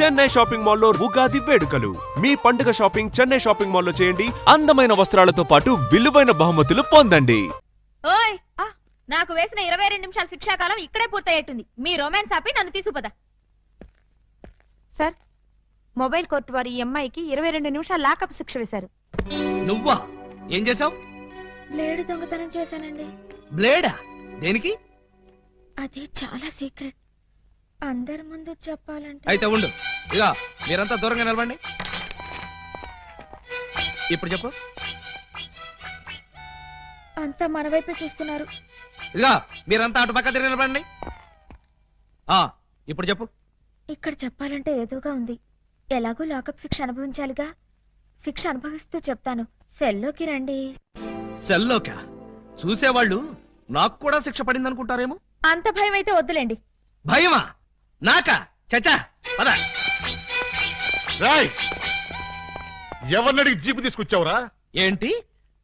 Chennai shopping మాల్లో ఉగాది వేడుకలు. మీ పండుగ షాపింగ్ చెన్నై షాపింగ్ మాల్లో చేయండి. అందమైన వస్త్రాలతో పాటు విలువైన బహుమతులు పొందండి. ఓయ్ నాకు వేసిన 22 నిమిషాల శిక్షాకాలం ఇక్కడే పూర్తయ్యేట్టుంది. మీ రొమాన్స్ ఆపి నన్ను తీసుకుపదా. సార్, మొబైల్ కోర్టు వారి ఈ అమ్మాయికి 22 నిమిషాల లాకప్ శిక్ష వేశారు. నువ్వా? ఏం చేసావు? బ్లేడ్ దొంగతనం చేశానండి. బ్లేడా? దేనికి? అది చాలా సీక్రెట్, అందరి ముందు చెప్పాలంటే. అయితే ఉండు, ఇక మీరంతా దూరంగా నిలబండి. ఇప్పుడు చెప్పు. అంతా మన వైపే చూస్తున్నారు. ఇక మీరంతా అటు పక్క తిరిగి నిలబండి. ఇప్పుడు చెప్పు. ఇక్కడ చెప్పాలంటే ఏదోగా ఉంది. ఎలాగో లాకప్ శిక్ష అనుభవించాలిగా. శిక్ష అనుభవిస్తూ చెప్తాను. సెల్లోకి రండి. సెల్లోకా? చూసేవాళ్ళు నాకు కూడా శిక్ష పడింది అనుకుంటారేమో. అంత భయం అయితే వద్దులేండి. భయమా? నాకా? చచ్చా పద. ఎవరినడికి జీపు తీసుకొచ్చావురా? ఏంటి,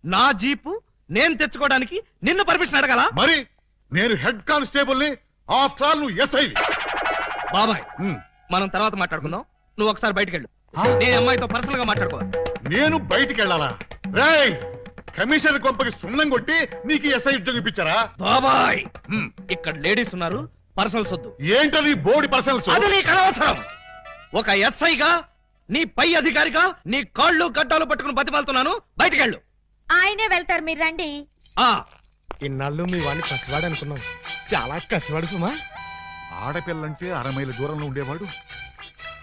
నా జీపు నేను తెచ్చుకోవడానికి నిన్ను పర్మిషన్ అడగాల? మరి నేను హెడ్ కానిస్టేబుల్ ని, ఆఫ్టర్ ఆల్ నువ్వు ఎస్ఐ. బాబాయ్, మనం తర్వాత మాట్లాడుకుందాం. నువ్వు ఒకసారి బయటికి వెళ్ళు. నేను అమ్మాయితో పర్సనల్ గా మాట్లాడుకోవాలి. నేను బయటికి వెళ్ళాలా? రేయ్, కమిషనర్ కొంపకి సున్నం కొట్టి నీకు ఎస్ఐ ఉద్యోగం ఇప్పించారా? బాబాయ్, ఇక్కడ లేడీస్ ఉన్నారు, పర్సనల్స్ వద్దు. ఏంటది బోడి పర్సనల్స్? అది నీకు అనవసరం. ఒక ఎస్ఐగా, నీ పై అధికారిగా నీ కాళ్ళు గడ్డాలు పట్టుకుని బతిమాలుతున్నాను. బయటికి వెళ్ళు. ఆయనే వెళ్తారు, మీరు రండి. ఇన్నాళ్ళు మీ వాడిని కసివాడు అనుకున్నాం, చాలా కసివాడు సుమా. ఆడపిల్లంటే 6 మైళ్ళ దూరంలో ఉండేవాడు,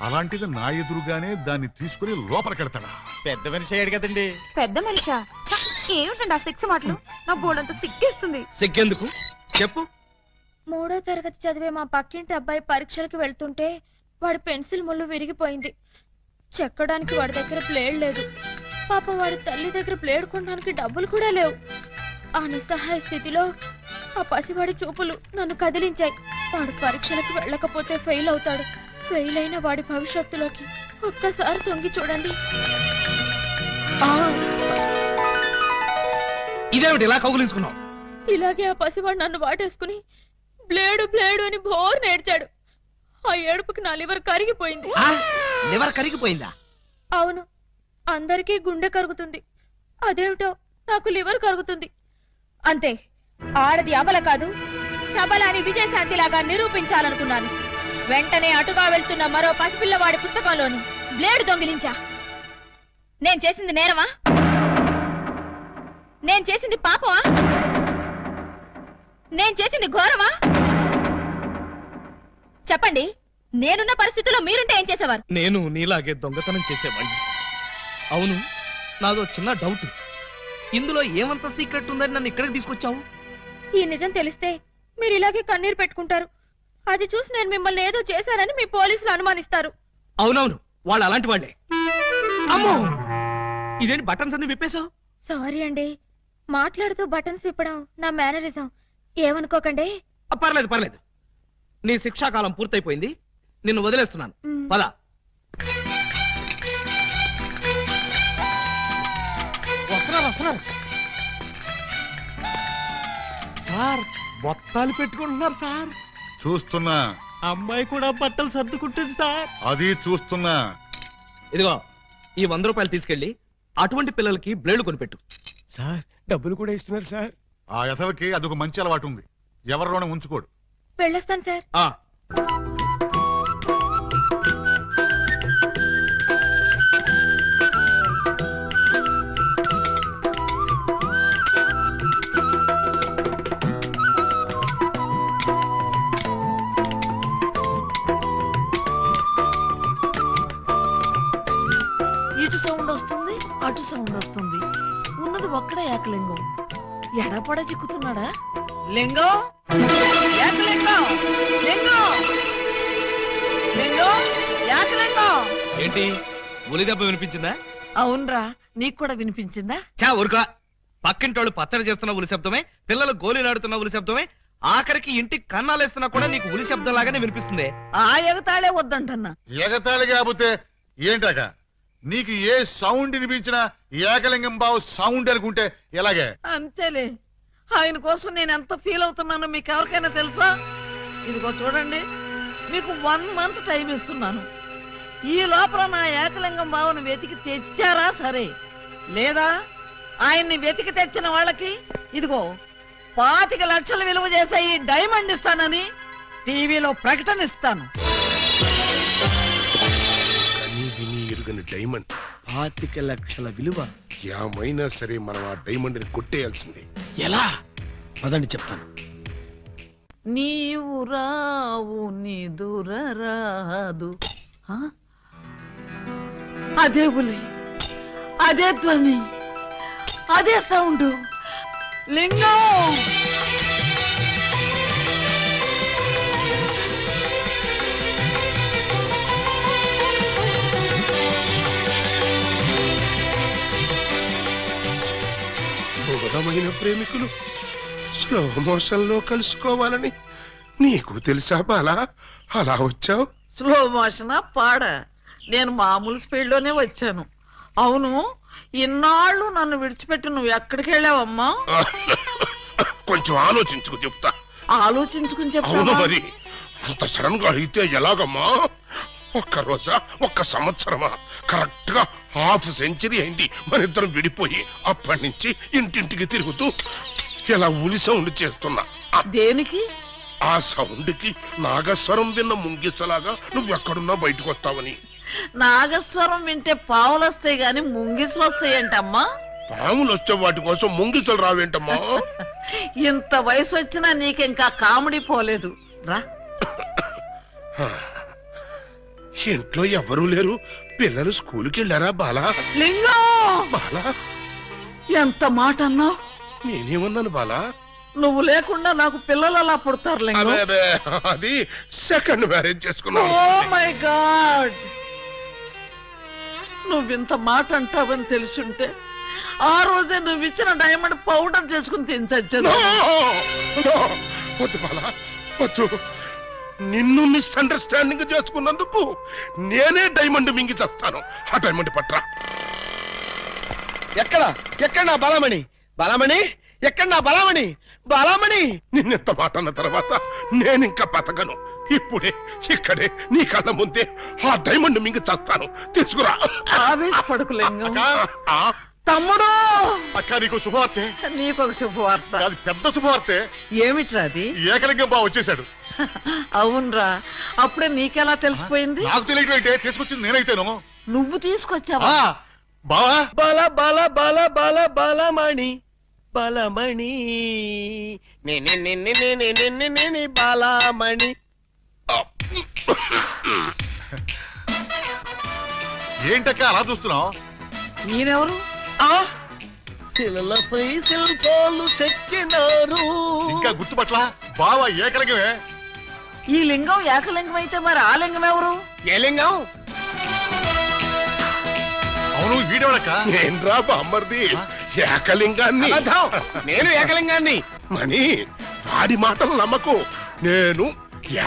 అలాంటిది నా ఎదురుగానే దాన్ని తీసుకుని లోపలికెడతాడా? పెద్ద మనిషి అయ్యాడు కదండి. పెద్ద మనిషా? ఏమిటండి ఆ సిక్స్ మాటలు? నా బోర్డంత సిగ్గేస్తుంది. సిగ్గెందుకు చెప్పు. 3వ తరగతి చదివే మా పక్కింటి అబ్బాయి పరీక్షలకు వెళ్తుంటే వాడి పెన్సిల్ ముళ్ళు విరిగిపోయింది. చెక్కడానికి వాడి దగ్గర ప్లేడ్ లేదు. పాపం వాడి తల్లి దగ్గర ప్లేడ్ కొనడానికి డబ్బులు కూడా లేవు. ఆ నిస్సహాయ స్థితిలో ఆ పసివాడి చూపులు నన్ను కదిలించాయి. వాడు పరీక్షలకు వెళ్ళకపోతే ఫెయిల్ అవుతాడు. ఫెయిల్ అయిన వాడి భవిష్యత్తులోకి ఒక్కసారి తొంగి చూడండి. ఇదేమిటి ఇలా కౌగులించుకున్నావు? ఇలాగే ఆ పసివాడు నన్ను వాటేసుకుని బ్లేడు బ్లేడు అని బోర్ నేర్చాడు. ఆ ఏడుపుకి నా లివర్ కరిగిపోయింది. లివర్ కరిగిపోయిందా? అవును, అందరికీ గుండె కరుగుతుంది, అదేమిటో నాకు లివర్ కరుగుతుంది. అంతే, ఆడది అబల కాదు, సబల అని విజయశాంతిలాగా నిరూపించాలనుకున్నాను. వెంటనే అటుగా వెళ్తున్న మరో పసిపిల్లవాడి పుస్తకంలోని బ్లేడు దొంగిలించా. నేను చేసింది నేరమా? నేను చేసింది పాపమా? నేను చేసింది ఘోరమా? చెప్పండి, నేనున్న పరిస్థితుల్లో మీరుంటే ఏం చేసేవారు? నేను నీలాగే దొంగతనం చేసేవాడిని. అవును, నాదో చిన్న డౌట్. ఇందులో ఏమంత సీక్రెట్ ఉందని నన్ను ఇక్కడికి తీసుకొచ్చావు? ఈ నిజం తెలిస్తే మీరు ఇలాగే కన్నీరు పెట్టుకుంటారు. అది చూసి నేను మిమ్మల్ని ఏదో చేశానని మీ పోలీసులు అనుమానిస్తారు. అవునవును, వాళ్ళు అలాంటి వాళ్ళే. అమ్మో, ఇదేంటి బటన్స్ అన్ని విప్పేశావు? సారీ అండి, మాట్లాడుతూ బటన్స్ విప్పడం నా మేనరిజం, ఏమనుకోకండి. పర్లేదు పర్లేదు, నీ శిక్షాకాలం పూర్తయిపోయింది, నిన్ను వదిలేస్తున్నాను. పద. వస్తున్నారు వస్తున్నారు సార్, బొత్తాలు పెట్టుకుంటున్నారు సార్. చూస్తున్నా. అమ్మాయి కూడా బట్టలు సర్దుకుంటుంది సార్. అది చూస్తున్నా. ఇదిగో, ఈ 100 రూపాయలు తీసుకెళ్లి అటువంటి పిల్లలకి బ్లేడ్ కొనిపెట్టు. సార్, డబ్బులు కూడా ఇస్తున్నారు సార్. ఆ యథవకి అదొక మంచి అలవాటు ఉంది, ఎవరిలోనే ఉంచుకోడు. వెళ్ళొస్తాను సార్. ఇటు సౌండ్ వస్తుంది, అటు సౌండ్ వస్తుంది. ఉన్నది ఒక్కడే ఏకలింగం. ఎడపడ చిక్కుతున్నాడా? లింగం, ఏకలింగం, లింగం, లింగం, ఏకలింగం. ఏంటి, ఉలి దెబ్బ వినిపించిందా? అవునరా, నీకు కూడా వినిపించిందా? చా ఊరుకా. పక్కింటోళ్ళు పచ్చడి చేస్తున్న ఉలి శబ్దమే, పిల్లలు గోళీలాడుతున్న ఉలి శబ్దమే, ఆఖరికి ఇంటికి కన్నాలేస్తున్నా కూడా నీకు ఉలి శబ్దం లాగానే వినిపిస్తుంది. ఆ ఎగతాళే వద్దంటన్నా. ఎగతాళి కాకపోతే ఏంటాక? నీకు ఏ సౌండ్ వినిపించినా ఏకలింగం బావు సౌండ్ అనుకుంటే ఎలాగే? అంతేలే, ఆయన కోసం నేను ఎంత ఫీల్ అవుతున్నానో మీకు ఎవరికైనా తెలుసా? ఇదిగో చూడండి, మీకు 1 మంత్ టైం ఇస్తున్నాను. ఈ లోపల నా ఏకలింగం బావను వెతికి తెచ్చారా సరే, లేదా ఆయన్ని వెతికి తెచ్చిన వాళ్ళకి ఇదిగో 25 లక్షలు విలువ చేసే ఈ డైమండ్ ఇస్తానని టీవీలో ప్రకటన ఇస్తాను. కనీ విని ఎరుగని డైమండ్ 25 లక్షల విలువ. ఏమైనా సరే మనం ఆ డైమండ్ ని కొట్టేయాల్సిందే. ఎలా? పదండి చెప్తాను. నీవు రావు నిదురరాదు. ఆ? అదే ఉలి, అదే ధ్వని, అదే సౌండ్. లింగం! బోధమైన ప్రేమికులు స్లో మోషన్ లో కలుసుకోవాలని నీకు తెలుసా బాలా? అలా వచ్చావు. స్లో మోషనా పాడ? నేను మామూలు స్పీడ్ లోనే వచ్చాను. అవును, ఇన్నాళ్ళు నన్ను విడిచిపెట్టి నువ్వు ఎక్కడికి వెళ్ళావమ్మా? కొంచెం ఆలోచించుకు చెప్తా. ఆలోచించుకుని అవును చెప్తావా? మరి అంత సడన్ గా అయితే ఎలాగమ్మా? ఒక్క రోజా, ఒక్క సంవత్సరమా? కరెక్ట్ గా హాఫ్ సెంచరీ అయింది మన ఇద్దరం విడిపోయి. అప్పటి నుంచి ఇంటింటికి తిరుగుతూ ఇలా ఉలి సౌండ్ చేస్తున్నా. దేనికి? ఆ సౌండ్ కి నాగస్వరం విన్న ముంగిసలాగా నువ్వెక్కడున్నా బయటకు వస్తావని. నాగస్వరం వింటే పావులు వస్తాయి గాని ముంగిసులు వస్తాయంటమ్మా. పాములు వచ్చే వాటి కోసం ముంగిసలు రావేంటమ్మా? ఇంత వయసు వచ్చినా నీకింకా కామెడీ పోలేదు. రా. ఇంట్లో ఎవరూ లేరు. పిల్లలు స్కూల్కి వెళ్ళారా బాలా? లింగం! బాలా, ఎంత మాట అన్నావు? నేనేమన్నాను బాలా? నువ్వు లేకుండా నాకు పిల్లలు అలా పుడతారు లింగం. అదే అదే, అది సెకండ్ మ్యారేజ్ చేసుకున్నావు. Oh my God! నువ్వింత మాట అంటావని తెలుసుంటే ఆ రోజే నువ్వు ఇచ్చిన డైమండ్ పౌడర్ చేసుకుని తినచచ్చాను. వద్దు బాలా, వద్దు. నిన్ను మిస్అండర్స్టాండింగ్ చేసుకున్నందుకు నేనే డైమండ్ మింగి చేస్తాను. ఆ డైమండ్ పట్రా. ఎక్కడ నా బలమణి? బలమణి ఎక్కడ? నా బలమణి, బలమణి! నిన్నెంత మాట అన్న తర్వాత నేనింకా బతకను. ఇప్పుడే ఇక్కడే నీ కళ్ళ ముందే ఆ డైమండ్ మింగి చేస్తాను. తీసుకురా. ఆవేశపడకు లింగం. అక్క, తమ్ముడు, అక్క నీకు శుభవార్తె. నీకొక శుభవార్త. అది పెద్ద శుభవార్తె. ఏమిట్రా అది? ఏకలింగం బావ వచ్చేసాడు. అవునరా, అప్పుడే నీకెలా తెలిసిపోయింది? నాకు తెలియటం అయితే తీసుకొచ్చింది నేనైతేను. నువ్వు తీసుకొచ్చావా? ఆ, బావా బల బల బల బల బలమణి, బలమణి నే బలమణి. ఏంటక్క అలా చూస్తున్నావు? నేనెవరు? శిలలపై శిల్పాలు చెక్కినారు. ఇంకా గుర్తుపట్ల బావా ఏకలింగమే. ఈ లింగం ఏకలింగం అయితే మరి ఆ లింగం ఎవరు? ఏ లింగం? అవును, వీడేవాడక్క. నేన్రా బామ్మర్ది, ఏకలింగాన్ని. అబద్ధం! నేను ఏకలింగాన్ని. మణి, వాడి మాటలు నమ్మకు. నేను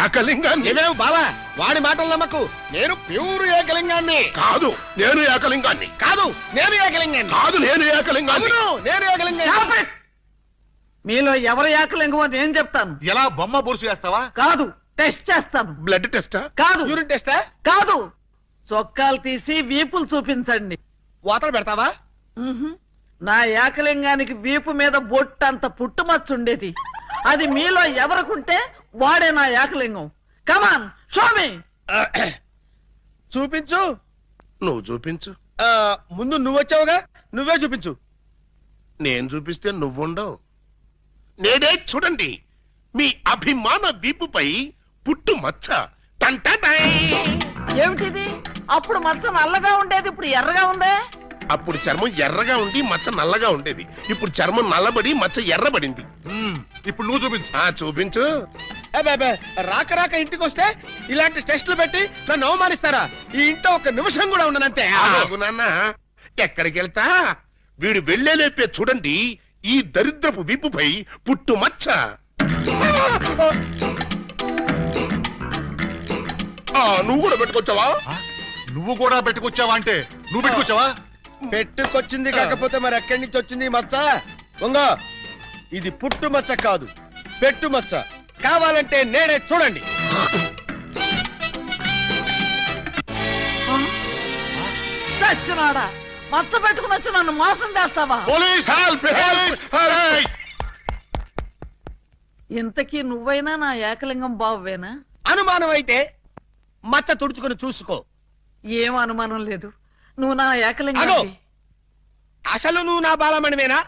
ఏకలింగాన్ని. ఏమేవు బాలా, వాడి మాటలు నమ్మకు. నేను ప్యూర్ ఏకలింగాన్ని. కాదు, నేను ఏకలింగాన్ని. కాదు, నేను ఏకలింగాన్ని. కాదు, నేను ఏకలింగాన్ని. అవును, నేను ఏకలింగాన్ని. మీలో ఎవరు ఏకలింగం అని నేను చెప్తాను. ఎలా బొమ్మ బొరుసు వేస్తావా? కాదు, టెస్ట్ చేస్తాను. బ్లడ్ టెస్టా? కాదు, యూరిన్ టెస్టా? కాదు, చొక్కాలు తీసి వీపులు చూపించండి. వాతలు పెడతావా? ఉహుం. నా ఏకలింగానికి వీపు మీద బొట్టంత పుట్టుమచ్చ ఉండేది. అది మీలో ఎవరికుంటే వాడే నా ఏకలింగం. కమాన్, షో మీ. చూపించు. నువ్వు చూపించు. ముందు నువ్వు వచ్చావుగా, నువ్వే చూపించు. నేను చూపిస్తే నువ్వుండవు. నేనే చూడండి, మీ అభిమాన వీపుపై పుట్టు మచ్చ. టంటటై. ఏమిటిది? అప్పుడు మచ్చ నల్లగా ఉండేది, ఇప్పుడు ఎర్రగా ఉందే. అప్పుడు చర్మం ఎర్రగా ఉండి మచ్చ నల్లగా ఉండేది. ఇప్పుడు చర్మం నల్లబడి మచ్చ ఎర్రబడింది. ఇప్పుడు నువ్వు చూపించు. చూపించు. అబ్బే, రాక రాక ఇంటికి వస్తే ఇలాంటి టెస్టులు పెట్టి నన్ను అవమానిస్తారా? ఈ ఇంట్లో ఒక నిమిషం కూడా ఉండనంతే. ఆగు నాన్న, ఎక్కడికి వెళ్తా? వీడు వెళ్ళేలేపే చూడండి, ఈ దరిద్రపు వీపుపై పుట్టు మచ్చ. నువ్వు కూడా పెట్టుకొచ్చావా? నువ్వు కూడా పెట్టుకొచ్చావా అంటే నువ్వు పెట్టుకొచ్చావా? పెట్టుకొచ్చింది కాకపోతే మరి ఎక్కడి నుంచి వచ్చింది మచ్చ? ఉంగో, ఇది పుట్టు మచ్చ కాదు, పెట్టు మచ్చ. కావాలంటే నేనే చూడండి. ఆ చచ్చినాడా మచ్చ పెట్టుకుని వచ్చి నన్ను మోసం చేస్తావా? పోలీస్ హెల్ప్ ఇంతకీ నువ్వైనా నా ఏకలింగం బావేనా? అనుమానం అయితే మచ్చ తుడుచుకుని చూసుకో. ఏం అనుమానం లేదు, నువ్వు నా అగో! ఏకలింగం. అసలు నువ్వు నా బాలమణివేనా?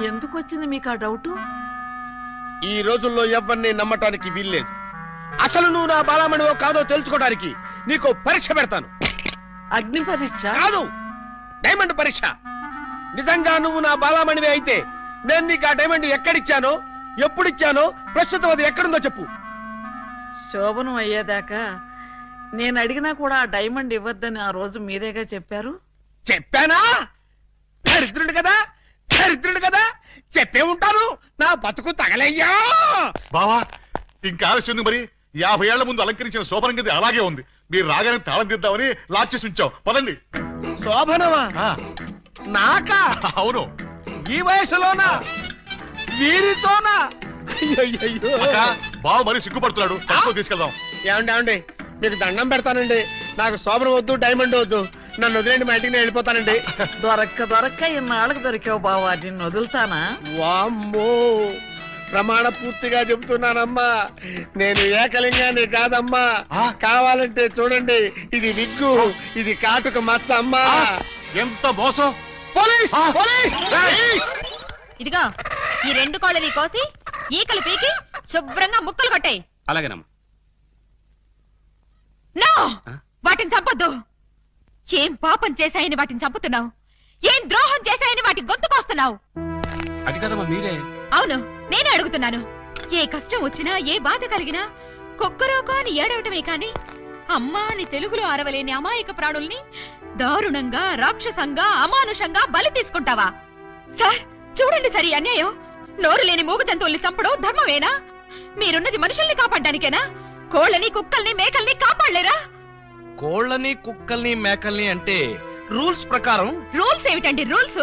ఎందుకు వచ్చింది మీకు ఆ డౌట్? ఈ రోజుల్లో ఎవరిని నమ్మటానికి వీల్లేదు. అసలు నువ్వు నా బాలమణివో కాదో తెలుసుకోవడానికి నీకు పరీక్ష పెడతాను. అగ్ని పరీక్ష? కాదు, డైమండ్ పరీక్ష. నిజంగా నువ్వు నా బాలమణివే అయితే నేను నీకు ఆ డైమండ్ ఎక్కడిచ్చానో, ఎప్పుడిచ్చానో, ప్రస్తుతం అది ఎక్కడుందో చెప్పు. శోభనం అయ్యేదాకా నేను అడిగినా కూడా ఆ డైమండ్ ఇవ్వద్దని ఆ రోజు మీరేగా చెప్పారు. చెప్పానా? దరిద్రుడు కదా, దరిద్రుడు కదా, చెప్పే ఉంటాను. నా బతుకు తగలయ్యా. బావా ఇంకా ఆలస్యం మరి 50 ఏళ్ల ముందు అలంకరించిన శోభనం గది అలాగే ఉంది. మీరు రాగానే తాళం తీద్దామని లాక్ చేసి ఉంచాం. పదండి. శోభనమా? ఆ, నాకా? అవును. ఈ వయసులోనా? వీరితోనా? అయ్యయ్యయ్యో. అక్క, బావ మరీ సిగ్గుపడుతున్నాడు. తక్కువ తీసుకెళ్దాం. ఏమండి ఏమండి, మీకు దండం పెడతానండి. నాకు శోభనం వద్దు, డైమండ్ వద్దు. నన్ను వదిలేండి, మా ఇంటికి నేను వెళ్ళిపోతానండి. దొరక్క ఇన్నాళ్ళకి దొరికావు బావా, నిన్ను వదులుతానా? వామ్మో, ప్రమాణ పూర్తిగా చెబుతున్నానమ్మా, నేను ఏకలింగాన్ని కాదమ్మా. కావాలంటే చూడండి, ఇది విగ్గు, ఇది కాటుక మచ్చ అమ్మా. ఎంత మోసం! పోలీస్! పోలీస్! ఇదిగో ఈ 2 కోళ్ళని కోసి ఈకలు పీకి శుభ్రంగా ముక్కలు కొట్టాయి. అలాగేనమ్మా. నో, వాటిని చంపొద్దు. ఏం పాపం చేశాయని వాటిని చంపుతున్నావు? ఏం ద్రోహం చేశాయని వాటి గొంతుకొస్తున్నావు? అది కదమ్మా మీరే. అవును, నేనే అడుగుతున్నాను. ఏ కష్టం వచ్చినా, ఏ బాధ కలిగినా కుక్కరోకో అని ఏడవటమే కాని అమ్మా అని తెలుగులో అరవలేని అమాయక ప్రాణుల్ని దారుణంగా, రాక్షసంగా, అమానుషంగా బలి తీసుకుంటావా? సార్ చూడండి, సరి అన్యాయం. నోరు లేని మూగ జంతువుల్ని చంపడం ధర్మమేనా? మీరున్నది మనుషుల్ని కాపాడ్డానికేనా? కోళ్ళని, కుక్కల్ని, మేకల్ని కాపాడలేరా? కోళ్ళని, కుక్కల్ని, మేకల్ని అంటే రూల్స్ ప్రకారం. రూల్స్ ఏమిటండి రూల్స్?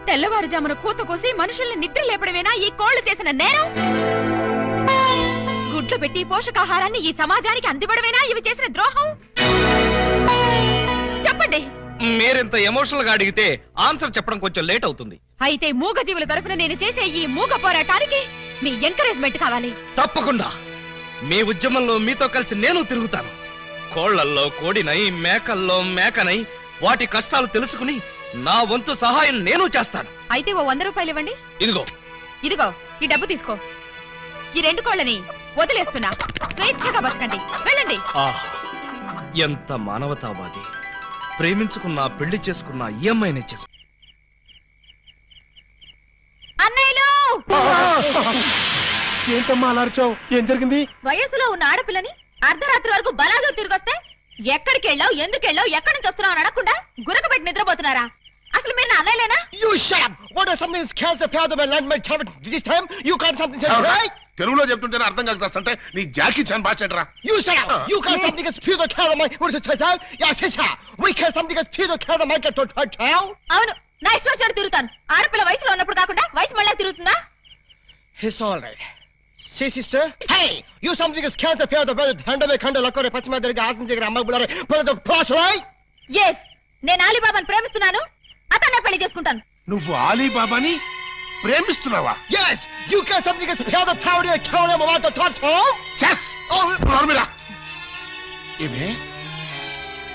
తెల్లవారుజామున కూత కోసి మనుషుల్ని నిద్ర లేపడమేనా ఈ కోళ్లు చేసిన నేరం? గుడ్లు పెట్టి పోషకాహారాన్ని ఈ సమాజానికి అందివ్వడమేనా ఇవి చేసిన ద్రోహం? చెప్పండి. మీరింత ఎమోషనల్ గా అడిగితే ఆన్సర్ చెప్పడం కొంచెం లేట్ అవుతుంది. అయితే మూగ జీవుల తరఫున నేను చేసే ఈ మూగ పోరాటానికి మీ ఎంకరేజ్మెంట్ కావాలి. తప్పకుండా మీ ఉద్యమంలో మీతో కలిసి నేను తిరుగుతాను. కోళ్లల్లో కోడినై, మేకల్లో మేకనై వాటి కష్టాలు తెలుసుకుని నా వంతు సహాయం నేను చేస్తాను. అయితే ఓ 100 రూపాయలు ఇవ్వండి. ఇదిగో. ఇదిగో ఈ డబ్బు తీసుకో. ఈ 2 కోళ్ళని వదిలేస్తున్నా. స్వేచ్ఛగా బతకండి, వెళ్ళండి. ఎంత మానవతావాది. ప్రేమించుకున్నా, పెళ్లి చేసుకున్నా ఈ అమ్మాయినే చేసుకు. అన్నయ్యలు, ఏంటమ్మా అలా అరిచావు? ఏం జరిగింది? వయసులో ఉన్న ఆడపిల్లని అర్ధరాత్రి వరకు బలాలు తిరిగొస్తే ఎక్కడికి వెళ్ళావు, ఎందుకు వెళ్ళావు, ఎక్కడి నుంచి వస్తున్నావు అని అడగకుండా గురకబెట్టి నిద్రపోతున్నారా? అసలు మీరు నా అన్నయ్యలేనా? You shut up! What is something that scares the father of my land, my child? This time you can't something else, right? తెలుగులో చెప్తుంటేనే అర్థం కలుగుతాంటే నీ జాకీ చాన్ బాచెంట్రా. You shut up! You can't something that fear the cat of my what is it, child? Yeah, sister. We can't something that fear the cat of my child. అవును, నా ఇష్టం వచ్చాడు తిరుగుతాను. ఆడపిల్ల వయసులో ఉన్నప్పుడు కాకుండా వయసు మళ్ళీ తిరుగుతుందా? It's all right. See, sister? Hey! You something that scares the fear of the brother. Handle me, handle like a pachima derga aasam jegara amma bulare. But the plus, right? Yes, నేను అలీబాబాను ప్రేమిస్తున్నాను. అతన్నే పెళ్లి చేసుకుంటాను. నువ్వు ఆలీబాబాని ప్రేమిస్తున్నావా? Yes! You can't something that fear the tower and kill them about the top. చెస్. నోర్మిరా. ఏమే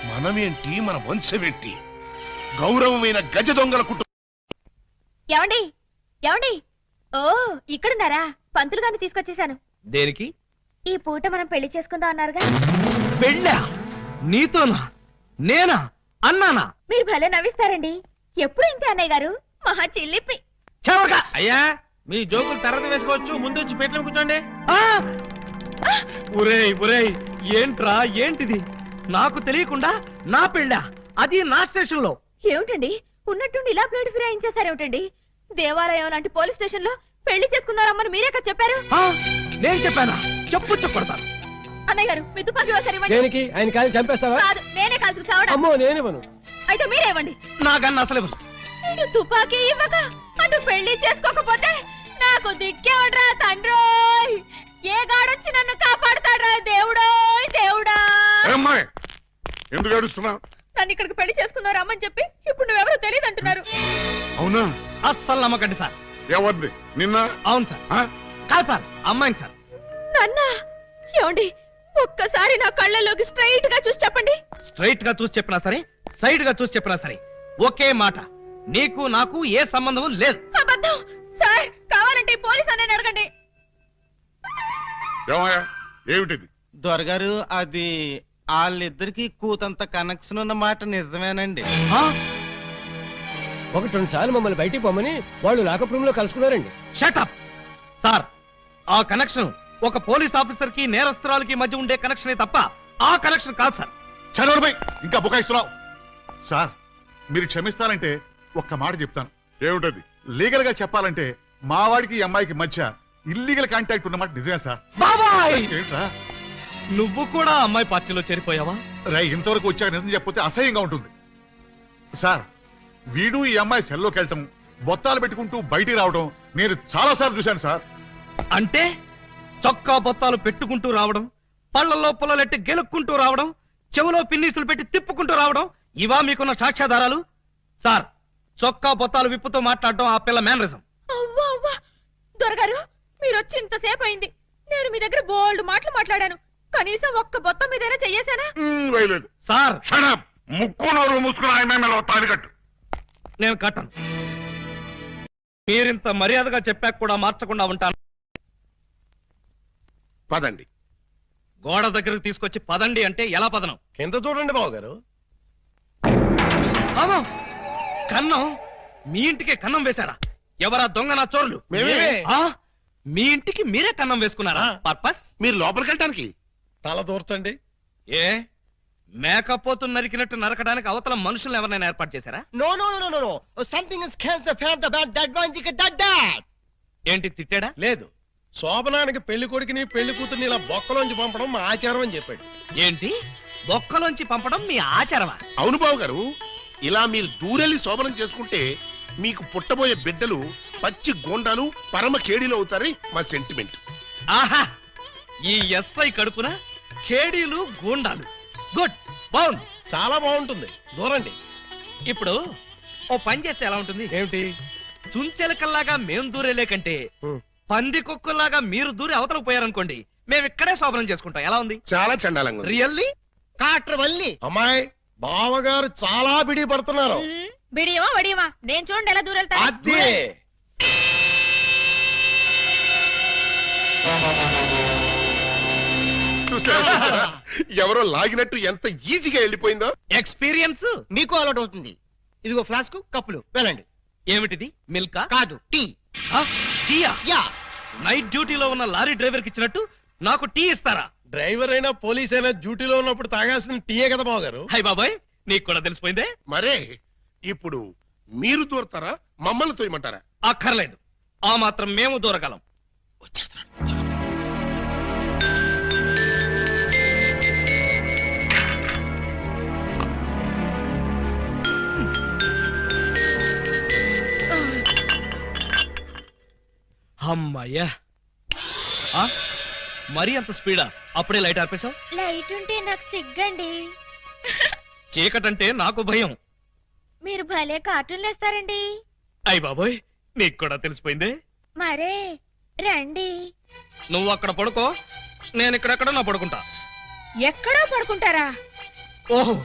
మనమేంటి, మన వంశమేంటి? గౌరవమైన గజ దొంగల కుటుంబం. ఏమండి ఏమండి, ఓ ఇక్కడున్నారా? పంతులు గారిని తీసుకొచ్చేసాను. దేనికి? ఈ పూట మనం పెళ్లి చేసుకుందాం అన్నారుగా. పెళ్ళా? నీతోనా? నేనా? అన్నానా? మీరు భలే నవ్విస్తారండి. ఎప్పుడు ఇంతే అన్నయ్య గారు, మహా చిల్లిపి. అయ్యా మీ జోకులు తర్వాత వేసుకోవచ్చు, ముందు వచ్చి పెట్టిన కూర్చోండి. ఒరేయ్ ఒరేయ్, ఏంట్రా ఏంటిది? నాకు తెలియకుండా నా పెళ్ళా, అది నా స్టేషన్ లో. ఏమిటండి ఉన్నట్టుండి ఇలా ప్లేట్ ఫిరాయించేశారేమిటండి? దేవాలయం లాంటి పోలీస్ స్టేషన్ లో పెళ్లి చేసుకున్నారమ్మని మీరే కదా చెప్పారు. నేను చెప్పానా? చెప్పు చెప్పడతాను. అన్నయ్య గారు మీ తుపాకీ ఒకసారి ఇవ్వండి. దేనికి? ఆయన కాలి చంపేస్తావా? కాదు, నేనే కాల్చుకు చావడం. అమ్మో, నేనివ్వను. అయితే మీరే ఇవ్వండి. నాకన్నా అసలు ఇటు తుపాకీ ఇవ్వక అటు పెళ్లి చేసుకోకపోతే నాకు దిక్కేవడ్రా తండ్రోయ్. ఏ గాడొచ్చి నన్ను కాపాడుతాడ్రా దేవుడోయ్ దేవుడా. అమ్మాయి ఎందుకు ఏడుస్తున్నావు? నా నన్ను ఇక్కడికి పెళ్లి చేసుకున్నారు అమ్మని చెప్పి ఇప్పుడు నువ్వెవరో తెలియదు అంటున్నారు. అవునా? అస్సలు నమ్మకండి సార్. ఎవరిది? నిన్న? అవును సార్. కాదు సార్, అమ్మాయిని సార్. నాన్న ఏమండి ఒక్కసారి నా కళ్ళలోకి స్ట్రైట్ గా చూసి చెప్పండి. స్ట్రైట్ గా చూసి చెప్పినా సరే, సైడ్ గా చూసి చెప్పినా సరే ఒకే మాట, నీకు నాకు ఏ సంబంధం లేదు. అబద్ధం సార్. కావాలంటే పోలీస్ అని అడగండి. ఏమయ్యా ఏమిటిది? దొరగారు అది వాళ్ళిద్దరికి కూతంత కనెక్షన్ ఉన్న మాట నిజమేనండి. ఆ? ఒకటి రెండు సార్లు మమ్మల్ని బయటికి పోమని వాళ్ళు లాకప్ రూమ్ లో కలుసుకున్నారండి. Shut up! సార్, ఆ కనెక్షన్ ఒక పోలీస్ ఆఫీసర్ కి నేరస్తురాలకి మధ్య ఉండే కనెక్షనే తప్ప ఆ కనెక్షన్ కాదు సార్. చదవడమై ఇంకా బుకాయిస్తున్నావు. సార్ మీరు క్షమిస్తారంటే ఒక్క మాట చెప్తాను. ఏమిటది? లీగల్ గా చెప్పాలంటే మా వాడికి ఈ అమ్మాయికి మధ్య ఇల్లీగల్ కాంటాక్ట్ ఉన్నమాట నిజమే సార్. బాబాయ్, ఏంట్రా నువ్వు కూడా అమ్మాయి పార్టీలో చేరిపోయావా? రై, ఇంతవరకు వచ్చాక నిజం చెప్పితే అసహ్యంగా ఉంటుంది సార్. వీడు ఈ అమ్మాయి సెల్లోకి వెళ్ళటం, బొత్తాలు పెట్టుకుంటూ బయటికి రావడం నేను చాలా సార్లు చూశాను సార్. అంటే చొక్కా బొత్తాలు పెట్టుకుంటూ రావడం, పళ్ళల్లో పుల్లలెట్టి గెలుక్కుంటూ రావడం, చెవులో పిన్నీసులు పెట్టి తిప్పుకుంటూ రావడం, ఇవా మీకున్న సాక్ష్యాధారాలు? సార్, చొక్కా బొత్తాలు విప్పుతూ మాట్లాడడం ఆ పిల్ల మేనరిజం. అవ్వా అవ్వా దొరగారు మీరు వచ్చి ఇంతసేపు అయింది. నేను మీ దగ్గర బోల్డ్ మాటలు మాట్లాడాను. కనీసం ఒక్క బొత్తం మీదైనా చెయ్యేశానా? వేయలేదు సార్, ముక్కు నోరు మూసుకుని ఆయన తాలికట్టు. నేను కట్టను. మీరింత మర్యాదగా చెప్పాక కూడా మార్చకుండా ఉంటాను. పదండి. గోడ దగ్గరకు తీసుకొచ్చి పదండి అంటే ఎలా పదనం? కింద చూడండి బావగారు. అవును, కన్నం. మీ ఇంటికి కన్నం వేశారా? ఎవరా దొంగ నా చోరులు? మేమే. ఆ? మీ ఇంటికి మీరే కన్నం వేసుకున్నారా? పర్పస్? మీరు లోపలికి వెళ్ళటానికి తల దూర్చండి. ఏ మేకపోతు నరికినట్టు నరకడానికి అవతల మనుషులను ఎవరైనా ఏర్పాటు చేశారా? No no no no no something is cancer from the bad that one జిక దట్ దట్. ఏంటి తిట్టాడా? లేదు, శోభనానికి పెళ్లి కొడుకుని పెళ్లి కూతుర్ని ఇలా బొక్కలోంచి పంపడం మా ఆచారం అని చెప్పాడు. ఏంటి బొక్కలోంచి పంపడం మీ ఆచారమా? అవును బాబు గారు, ఇలా మీరు దూరెళ్ళి శోభనం చేసుకుంటే మీకు పుట్టబోయే బిడ్డలు పచ్చి గోండాలు పరమ కేడీలు అవుతారని మా సెంటిమెంట్. ఆహా, ఈ ఎస్ఐ కడుపున కేడీలు గూండాలు. గుడ్, బాగుంది, చాలా బాగుంటుంది. దూరండి. ఇప్పుడు ఓ పని చేస్తే ఎలా ఉంటుంది? ఏమిటి? చుంచెలకల్లాగా మేం దూరేలే కంటే హ్మ్. పంది కుక్కల్లాగా మీరు దూరి అవతలకు పోయారనుకోండి, మేము ఇక్కడే శోభనం చేసుకుంటాం. ఎలా ఉంది? చాలా చండాలంగా ఉంది. రియల్లీ? కాట్ర వల్లి అమ్మాయి, బావగారు చాలా బిడి పడుతున్నారు. బిడియమా వడియమా నేను చూడండి ఎలా దూరెళ్తా. అదే చూసారా? ఎవరో లాగినట్టు ఎంత ఈజీగా వెళ్ళిపోయిందో. ఎక్స్పీరియన్స్. మీకు అలవాటు అవుతుంది. ఇదిగో ఫ్లాస్క్ కప్పులు వెళ్ళండి. ఏమిటిది? మిల్కా? కాదు టీ. టీయా? యా నైట్ డ్యూటీలో ఉన్న లారీ డ్రైవర్ కి ఇచ్చినట్టు నాకు టీ ఇస్తారా? డ్రైవర్ అయినా పోలీస్ అయినా డ్యూటీలో ఉన్నప్పుడు తాగాల్సిన టీయే కదా బావగారు. హై బాబాయ్, నీకు కూడా తెలిసిపోయిందే. మరే ఇప్పుడు మీరు దూరతారా, మమ్మల్ని తోయమంటారా? అక్కర్లేదు, ఆ మాత్రం మేము దూరగలం. అమ్మయ్యా, మరీ అంత స్పీడా? అప్పుడే లైట్ ఆర్పేశావు? లైట్ ఉంటే నాకు సిగ్గండి. చీకటంటే నాకు భయం. మీరు భలే కార్టూన్లు వేస్తారండి. అయ్ బాబోయ్, నీకు కూడా తెలిసిపోయిందే. మరే రండి. నువ్వు అక్కడ పడుకో, నేను ఇక్కడెక్కడ నా పడుకుంటా. ఎక్కడో పడుకుంటారా? ఓహో,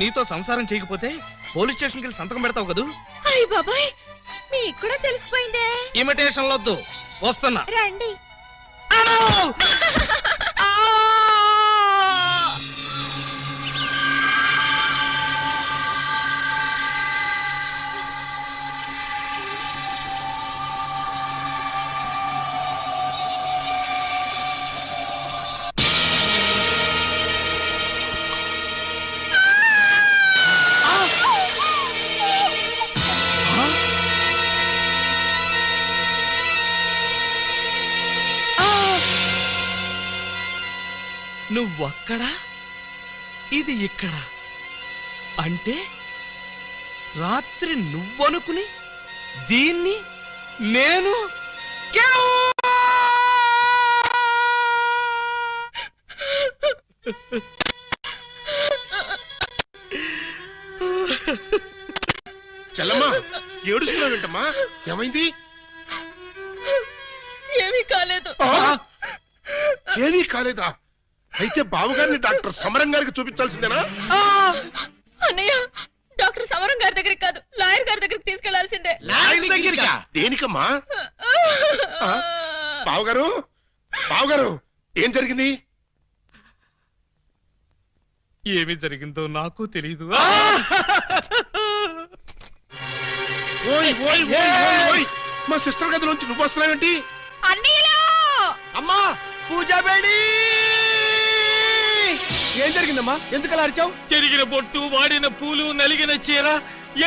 నీతో సంసారం చేయకపోతే పోలీస్ స్టేషన్కి వెళ్ళి సంతకం పెడతావు కదూ. అయ్య బాబాయ్, మీకు కూడా తెలిసిపోయిందే. ఇమిటేషన్ వద్దు, వస్తున్నా. రండి. నువ్వక్కడ, ఇది ఇక్కడ. అంటే రాత్రి నువ్వనుకుని దీన్ని నేను చెల్లమ్మా ఏడుస్తున్నావు ఏంటమ్మా? ఏమైంది? ఏమీ కాలేదు. ఏమీ కాలేదా? అయితే బావగారిని డాక్టర్ సమరం గారికి చూపించాల్సిందేనా? అన్నయ్య, డాక్టర్ సమరం గారి దగ్గరికి కాదు, లాయర్ గారి దగ్గరికి తీసుకెళ్లాల్సిందే. దేనికమ్మా? బావగారు, బావగారు, ఏం జరిగింది? ఏమి జరిగిందో నాకు తెలియదు. ఓయ్ ఓయ్ ఓయ్ ఓయ్ ఓయ్, మా సిస్టర్ గదిలోంచి నువ్వు వస్తున్నావేంటి? అమ్మా పూజ బేడి ఏం జరిగిందమ్మా? ఎందుకు అలా అరిచావు? చెరిగిన బొట్టు, వాడిన పూలు, నలిగిన చీర,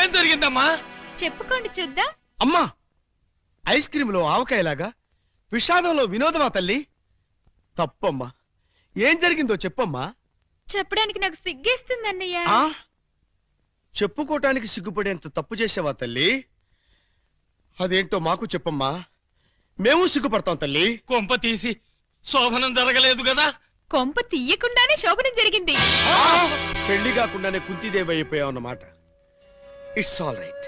ఏం జరిగిందమ్మా? చెప్పుకోండి చూద్దాం. అమ్మా ఐస్ క్రీమ్ లో ఆవకాయలాగా విషాదంలో వినోదమా తల్లి? తప్పమ్మా, ఏం జరిగిందో చెప్పమ్మా. చెప్పడానికి నాకు సిగ్గేస్తుంది అన్నయ్య. ఆ చెప్పుకోటానికి సిగ్గుపడేంత తప్పు చేసావా తల్లి? అదేంటో మాకు చెప్పమ్మా, మేము సిగ్గుపడతాం తల్లి. కొంప తీసి శోభనం జరగలేదు కదా? కొంప తీయకుండానే శోభనం జరిగింది. పెళ్లి కాకుండానే కుంతిదేవి అయిపోయావు అన్నమాట. It's all right.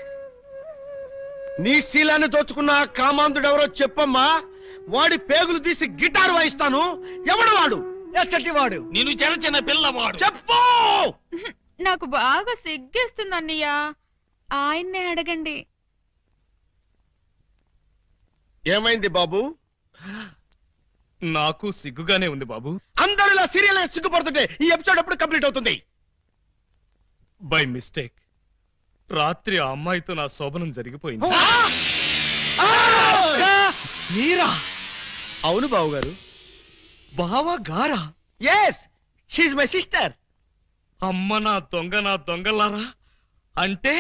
నీ శీలాన్ని దోచుకున్న ఆ కామాంధుడెవరో చెప్పమ్మా. వాడి పేగులు తీసి గిటారు వాయిస్తాను. ఎవడు వాడు? ఎచ్చటి వాడు? నేను చిన్న చిన్న పిల్లవాడు. చెప్పు. నాకు బాగా సిగ్గేస్తుంది అన్నయ్య, ఆయన్నే అడగండి. ఏమైంది బాబు? నాకు సిగ్గుగానే ఉంది బాబు. అందరూ ఇలా సీరియల్ సిగ్గుపడుతుంటే ఈ ఎపిసోడ్ ఎప్పుడు కంప్లీట్ అవుతుంది? బై మిస్టేక్ రాత్రి ఆ అమ్మాయితో నా శోభనం జరిగిపోయింది. మీరా? అవును బాబు గారు. బావా గారా? Yes, she's my sister. అమ్మ నా దొంగలారా. అంటే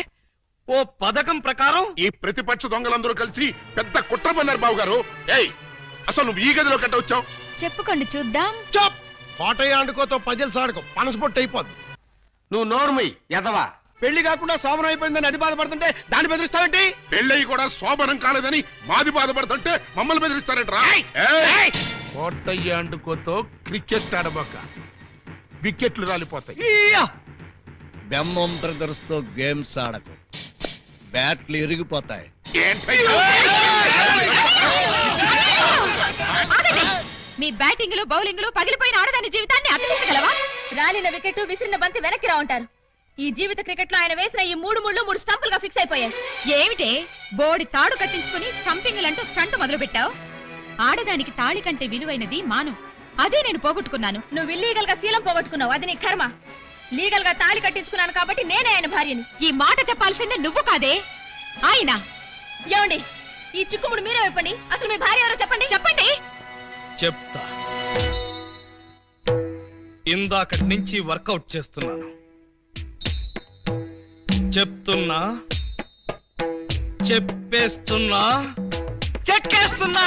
ఓ పథకం ప్రకారం ఈ ప్రతిపక్ష దొంగలందరూ కలిసి పెద్ద కుట్ర పన్నారు బావగారు. ఏయ్, అసలు నువ్వు ఈ గదిలో కట్ట వచ్చావు? చెప్పుకోండి చూద్దాం. చప్! కోటయ్య ఆడుకోతో పజల్స్ ఆడుకో, పనసపొట్టు అయిపోద్ది. నువ్వు నోర్మి ఎదవా. పెళ్లి కాకుండా శోభనం అయిపోయిందని అది బాధపడుతుంటే దాన్ని బెదిరిస్తావేంటి? పెళ్ళయి కూడా శోభనం కాలేదని మాది బాధపడుతుంటే మమ్మల్ని బెదిరిస్తారంటరా? కోటయ్య అండుకోతో క్రికెట్ ఆడబోక, వికెట్లు రాలిపోతాయి. బెమ్మం బ్రదర్స్ తో గేమ్స్ ఆడకు, బ్యాట్లు ఇరిగిపోతాయి. మీ బ్యాటింగ్ లో బౌలింగ్ లో పగిలిపోయిన ఆడదాని జీవితాన్ని అతికించగలవా? రాలిన వికెట్, విసిరిన బంతి వెనక్కి రా ఉంటారు. ఈ జీవిత క్రికెట్ లో ఆయన వేసిన ఈ 3 స్టంపులుగా ఫిక్స్ అయిపోయాయి. ఏమిటే బోడి తాడు కట్టించుకుని స్టంపింగ్ అంటూ స్టంట్ మొదలు పెట్టావు? ఆడదానికి తాళి కంటే విలువైనది మాను. అదే నేను పోగొట్టుకున్నాను. నువ్వు ఇల్లీగల్ గా శీలం పోగొట్టుకున్నావు, అది నీ కర్మ. లీగల్ గా తాళి కట్టించుకున్నాను కాబట్టి నేనే ఆయన భార్యని. ఈ మాట చెప్పాల్సిందే నువ్వు కాదే ఆయన. ఏమండి, ఈ చిక్కుముడు మీరే చెప్పండి. అసలు మీ భార్య ఎవరో చెప్పండి. చెప్పండి. చెప్తా. ఇందాకటి నుంచి వర్కౌట్ చేస్తున్నాను. చెప్తున్నా, చెప్పేస్తున్నా, చెక్కేస్తున్నా.